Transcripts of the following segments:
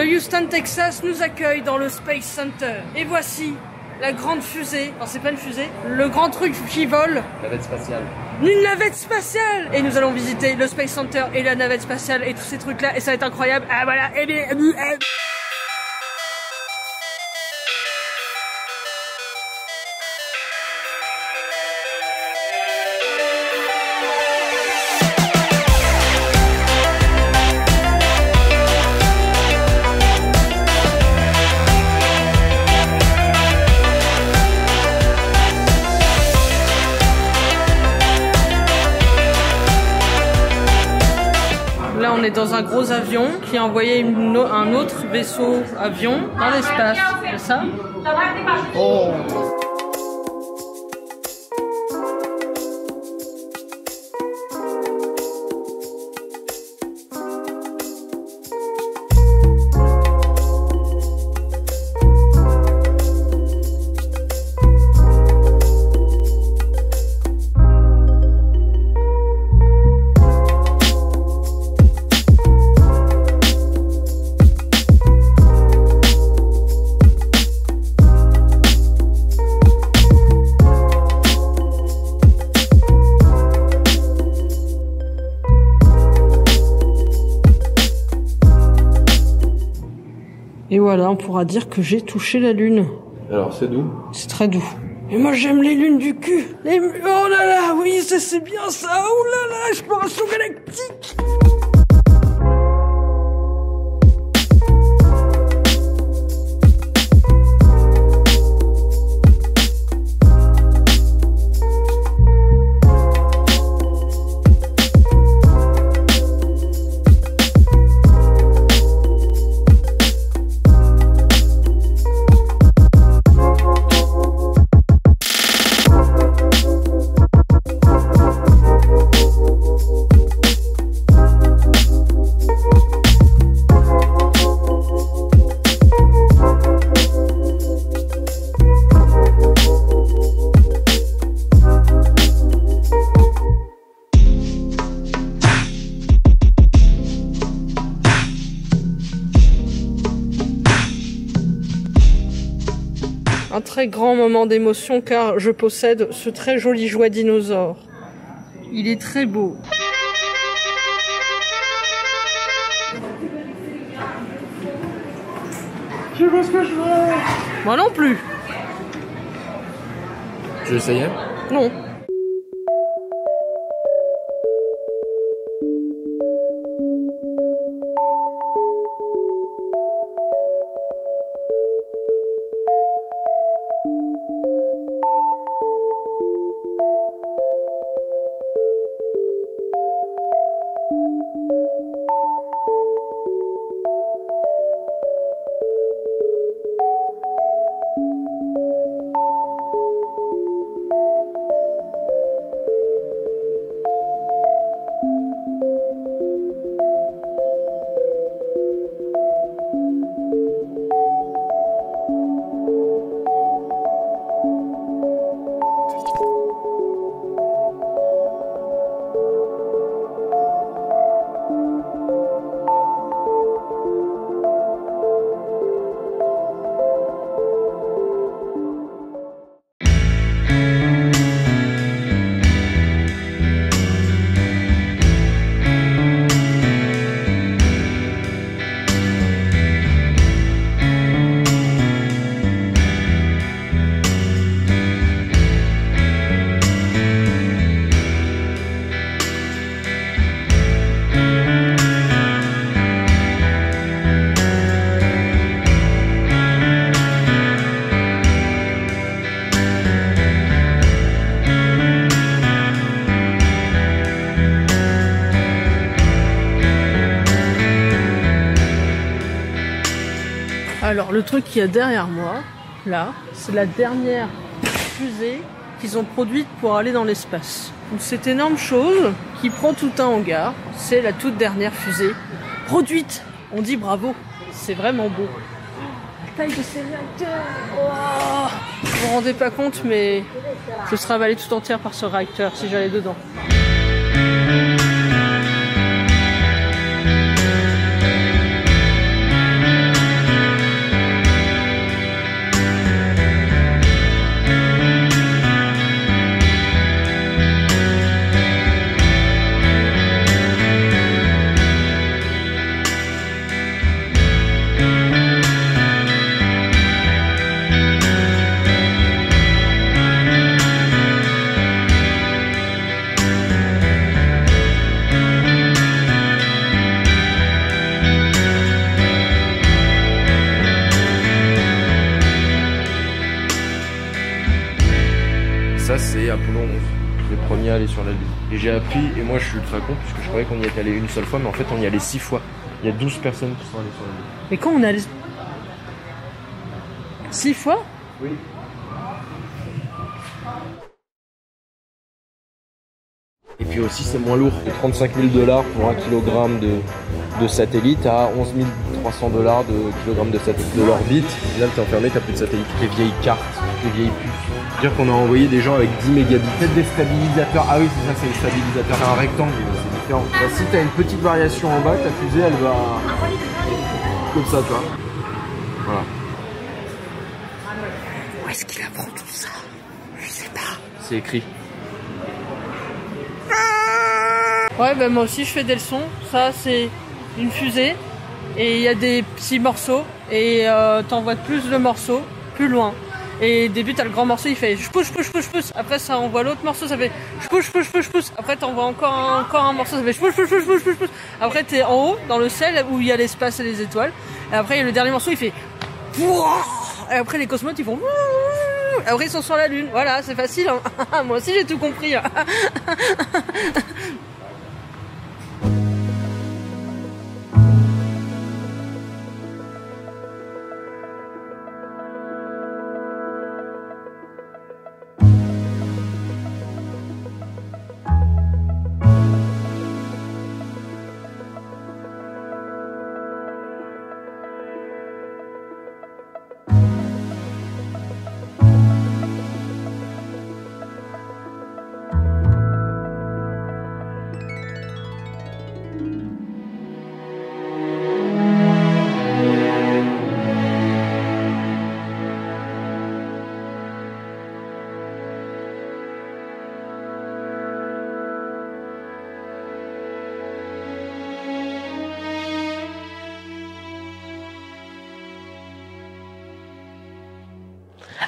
Le Houston, Texas nous accueille dans le Space Center. Et voici la grande fusée. Non, c'est pas une fusée. Le grand truc qui vole. Navette spatiale. Une navette spatiale. Et nous allons visiter le Space Center et la navette spatiale et tous ces trucs-là. Et ça va être incroyable. Ah voilà. Et bien... Là, on est dans un gros avion qui a envoyé un autre vaisseau avion dans l'espace. C'est ça? Oh. Et voilà, on pourra dire que j'ai touché la lune. Alors, c'est doux? C'est très doux. Et moi, j'aime les lunes du cul. Oh là là, oui, c'est bien ça. Oh là là, exploration galactique. Un très grand moment d'émotion car je possède ce très joli jouet dinosaure. Il est très beau. Je sais pas ce que je veux. Moi non plus. Tu essayais? Non. Alors le truc qu'il y a derrière moi, là, c'est la dernière fusée qu'ils ont produite pour aller dans l'espace. Donc cette énorme chose qui prend tout un hangar, c'est la toute dernière fusée produite. On dit bravo, c'est vraiment beau. La taille de ces réacteurs, oh, vous vous rendez pas compte, mais je serais avalée tout entière par ce réacteur si j'allais dedans. ça c'est Apollo 11, le premier à aller sur la Lune. Et j'ai appris, et moi je suis ultra con, puisque je croyais qu'on y était allé une seule fois, mais en fait on y allait 6 fois. Il y a 12 personnes qui sont allées sur la Lune. Mais quand on est allé 6 fois? Oui. Et puis aussi c'est moins lourd. C'est 35 000 $ pour 1 kg de satellite à 11 300 $ de kilogramme de satellite. De l'orbite, là t'es enfermé, t'as plus de satellite. Les vieilles cartes, les vieilles puces. C'est-à-dire qu'on a envoyé des gens avec 10 mégabits. Peut-être des stabilisateurs. Ah oui c'est ça, c'est les stabilisateurs. C'est un rectangle, c'est différent. Bah, si t'as une petite variation en bas, ta fusée elle va comme ça, tu vois. Voilà. Où est-ce qu'il apprend tout ça? Je sais pas. C'est écrit. Ouais, bah moi aussi je fais des leçons. Ça c'est une fusée et il y a des petits morceaux et t'envoies plus de morceaux plus loin. Et au début t'as le grand morceau, il fait je pousse. Après ça envoie l'autre morceau, ça fait je pousse. Après t'envoies encore un morceau, ça fait je pousse. Après t'es en haut dans le ciel où il y a l'espace et les étoiles. Et après il y a le dernier morceau, il fait et après les cosmonautes ils font après ils sont sur la lune. Voilà, c'est facile. Hein. Moi aussi j'ai tout compris. Hein.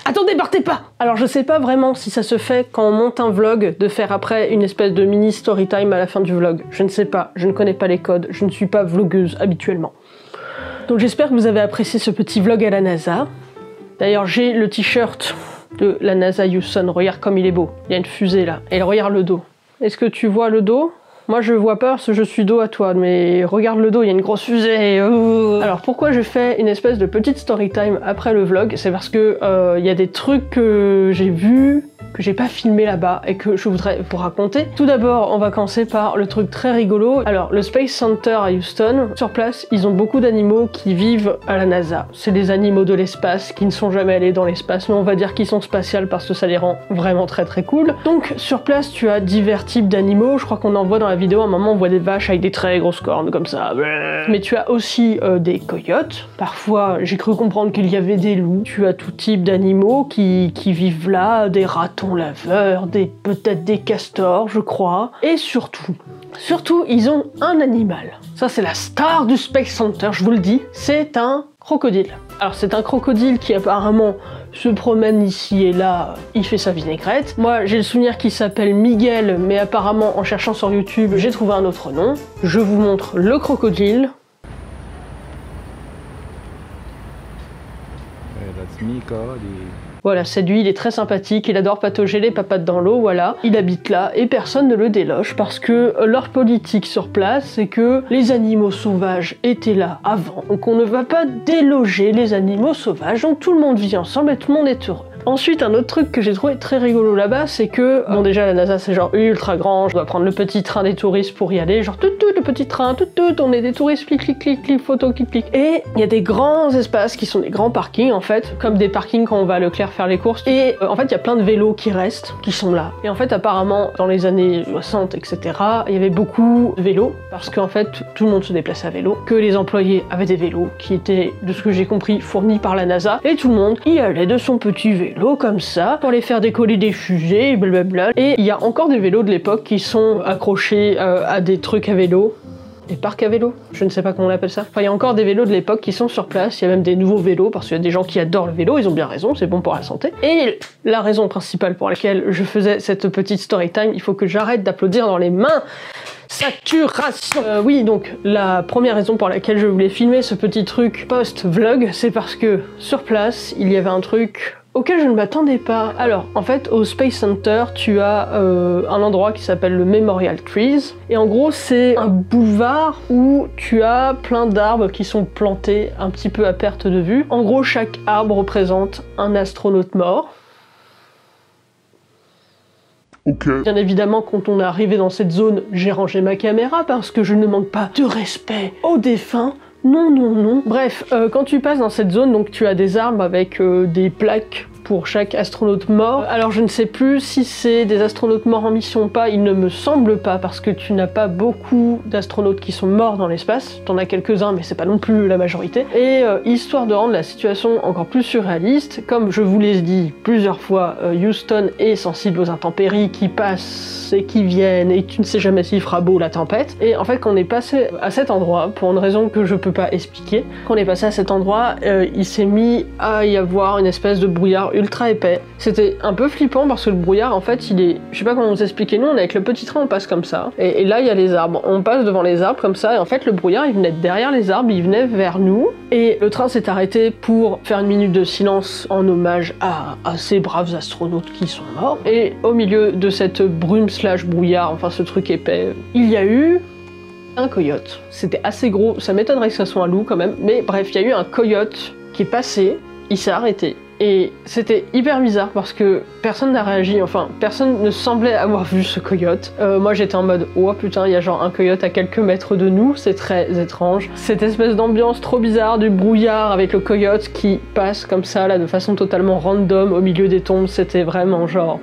Attendez, partez pas! Alors je sais pas vraiment si ça se fait quand on monte un vlog de faire après une espèce de mini story time à la fin du vlog. Je ne sais pas, je ne connais pas les codes, je ne suis pas vlogueuse habituellement. Donc j'espère que vous avez apprécié ce petit vlog à la NASA. D'ailleurs j'ai le t-shirt de la NASA Houston, regarde comme il est beau. Il y a une fusée là, et regarde le dos. Est-ce que tu vois le dos? Moi je vois pas parce que je suis dos à toi, mais regarde le dos, il y a une grosse fusée. Alors pourquoi je fais une espèce de petite story time après le vlog? C'est parce que il y a des trucs que j'ai vus, que j'ai pas filmé là-bas et que je voudrais vous raconter. Tout d'abord, on va commencer par le truc très rigolo. Alors le Space Center à Houston, sur place, ils ont beaucoup d'animaux qui vivent à la NASA. C'est des animaux de l'espace qui ne sont jamais allés dans l'espace, mais on va dire qu'ils sont spatials parce que ça les rend vraiment très très cool. Donc sur place, tu as divers types d'animaux. Je crois qu'on en voit dans la vidéo, à un moment on voit des vaches avec des très grosses cornes comme ça. Mais tu as aussi des coyotes. Parfois, j'ai cru comprendre qu'il y avait des loups. Tu as tout type d'animaux qui vivent là, des ratons laveurs, peut-être des castors, je crois. Et surtout, ils ont un animal. Ça, c'est la star du Space Center, je vous le dis. C'est un crocodile. Alors, c'est un crocodile qui apparemment se promène ici et là, il fait sa vinaigrette. Moi, j'ai le souvenir qu'il s'appelle Miguel, mais apparemment, en cherchant sur YouTube, j'ai trouvé un autre nom. Je vous montre le crocodile. Voilà, c'est lui, il est très sympathique, il adore patauger les papates dans l'eau, voilà. Il habite là et personne ne le déloge parce que leur politique sur place, c'est que les animaux sauvages étaient là avant. Donc on ne va pas déloger les animaux sauvages, donc tout le monde vit ensemble et tout le monde est heureux. Ensuite, un autre truc que j'ai trouvé très rigolo là-bas, c'est que, bon déjà la NASA c'est genre ultra grand, je dois prendre le petit train des touristes pour y aller, genre tout le petit train, on est des touristes, clic, photo, clic. Et il y a des grands espaces qui sont des grands parkings en fait, comme des parkings quand on va à Leclerc faire les courses. Et en fait il y a plein de vélos qui restent, qui sont là. Et en fait apparemment dans les années 60, etc., il y avait beaucoup de vélos, parce qu'en fait tout le monde se déplaçait à vélo, que les employés avaient des vélos qui étaient, de ce que j'ai compris, fournis par la NASA, et tout le monde y allait de son petit vélo comme ça pour les faire décoller des fusées, blablabla. Et il y a encore des vélos de l'époque qui sont accrochés à des trucs à vélo. Des parcs à vélo, je ne sais pas comment on appelle ça. Enfin, il y a encore des vélos de l'époque qui sont sur place, il y a même des nouveaux vélos, parce qu'il y a des gens qui adorent le vélo, ils ont bien raison, c'est bon pour la santé. Et la raison principale pour laquelle je faisais cette petite story time, il faut que j'arrête d'applaudir dans les mains. Saturation. Oui, donc la première raison pour laquelle je voulais filmer ce petit truc post-vlog, c'est parce que sur place, il y avait un truc auquel je ne m'attendais pas. Alors, en fait, au Space Center, tu as un endroit qui s'appelle le Memorial Trees. Et en gros, c'est un boulevard où tu as plein d'arbres qui sont plantés un petit peu à perte de vue. En gros, chaque arbre représente un astronaute mort. Okay. Bien évidemment, quand on est arrivé dans cette zone, j'ai rangé ma caméra parce que je ne manque pas de respect aux défunts. Non, non, non. Bref, quand tu passes dans cette zone, donc tu as des arbres avec des plaques pour chaque astronaute mort. Alors je ne sais plus si c'est des astronautes morts en mission ou pas, il ne me semble pas, parce que tu n'as pas beaucoup d'astronautes qui sont morts dans l'espace. T'en as quelques-uns, mais c'est pas non plus la majorité. Et histoire de rendre la situation encore plus surréaliste, comme je vous l'ai dit plusieurs fois, Houston est sensible aux intempéries qui passent et qui viennent, et tu ne sais jamais s'il fera beau la tempête. Et en fait, quand on est passé à cet endroit, pour une raison que je peux pas expliquer, quand on est passé à cet endroit, il s'est mis à y avoir une espèce de brouillard ultra épais. C'était un peu flippant parce que le brouillard, en fait, il est... Je sais pas comment vous expliquer, nous, on est avec le petit train, on passe comme ça, et là, il y a les arbres. On passe devant les arbres comme ça, et en fait, le brouillard, il venait derrière les arbres, il venait vers nous, et le train s'est arrêté pour faire une minute de silence en hommage à ces braves astronautes qui sont morts. Et au milieu de cette brume slash brouillard, enfin, ce truc épais, il y a eu un coyote. C'était assez gros, ça m'étonnerait que ça soit un loup quand même, mais bref, il y a eu un coyote qui est passé, il s'est arrêté. Et c'était hyper bizarre parce que personne n'a réagi, enfin personne ne semblait avoir vu ce coyote. Moi j'étais en mode oh putain, il y a genre un coyote à quelques mètres de nous, c'est très étrange. Cette espèce d'ambiance trop bizarre du brouillard avec le coyote qui passe comme ça là de façon totalement random au milieu des tombes, c'était vraiment genre...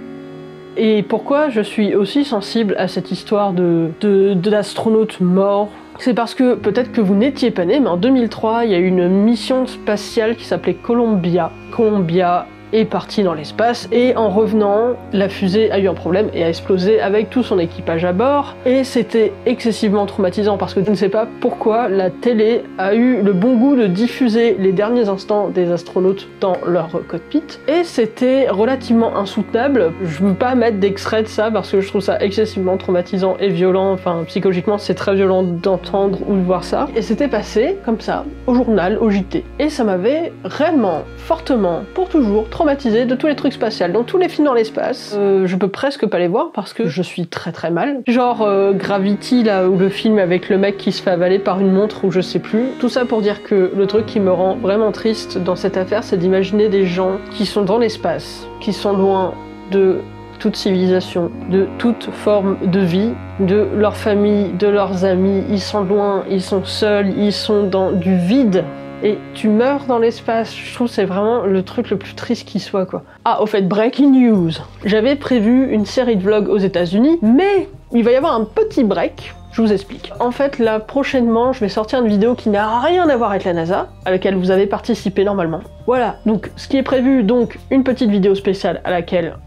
Et pourquoi je suis aussi sensible à cette histoire d'astronautes morts? C'est parce que, peut-être que vous n'étiez pas né, mais en 2003, il y a eu une mission spatiale qui s'appelait Columbia. Columbia est partie dans l'espace, et en revenant, la fusée a eu un problème et a explosé avec tout son équipage à bord, et c'était excessivement traumatisant parce que je ne sais pas pourquoi la télé a eu le bon goût de diffuser les derniers instants des astronautes dans leur cockpit, et c'était relativement insoutenable. Je ne veux pas mettre d'extrait de ça parce que je trouve ça excessivement traumatisant et violent, enfin psychologiquement c'est très violent d'entendre ou de voir ça, et c'était passé comme ça, au journal, au JT, et ça m'avait réellement, fortement, pour toujours, traumatisée de tous les trucs spatiaux, donc tous les films dans l'espace. Je peux presque pas les voir parce que je suis très très mal. Genre Gravity là, ou le film avec le mec qui se fait avaler par une montre ou je sais plus. Tout ça pour dire que le truc qui me rend vraiment triste dans cette affaire, c'est d'imaginer des gens qui sont dans l'espace, qui sont loin de toute civilisation, de toute forme de vie, de leur famille, de leurs amis. Ils sont loin, ils sont seuls, ils sont dans du vide. Et tu meurs dans l'espace, je trouve que c'est vraiment le truc le plus triste qui soit, quoi. Ah, au fait, breaking news. J'avais prévu une série de vlogs aux États-Unis, mais il va y avoir un petit break. Je vous explique. En fait, là, prochainement, je vais sortir une vidéo qui n'a rien à voir avec la NASA, à laquelle vous avez participé normalement. Voilà, donc ce qui est prévu, donc une petite vidéo spéciale à laquelle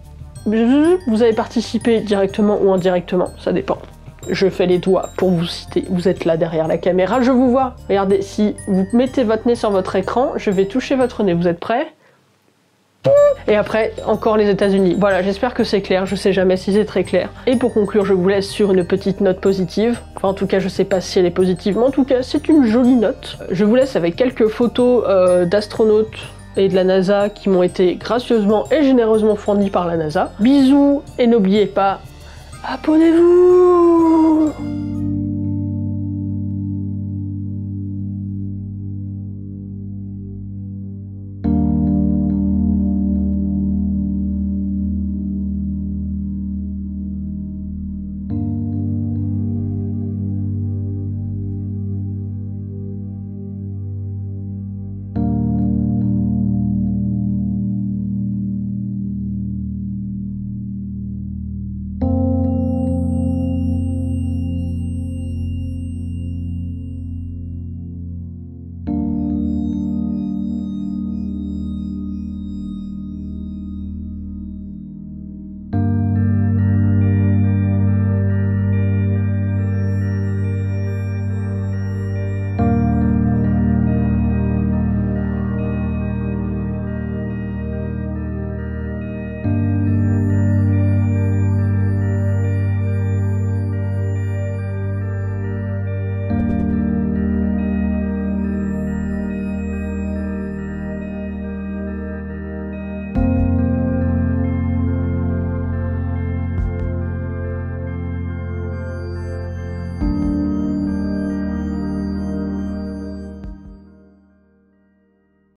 vous avez participé directement ou indirectement, ça dépend. Je fais les doigts pour vous citer, vous êtes là derrière la caméra, je vous vois. Regardez, si vous mettez votre nez sur votre écran, je vais toucher votre nez, vous êtes prêts? Et après, encore les États-Unis. Voilà, j'espère que c'est clair, je sais jamais si c'est très clair. Et pour conclure, je vous laisse sur une petite note positive. Enfin, en tout cas, je sais pas si elle est positive, mais en tout cas, c'est une jolie note. Je vous laisse avec quelques photos d'astronautes et de la NASA qui m'ont été gracieusement et généreusement fournies par la NASA. Bisous, et n'oubliez pas, abonnez-vous!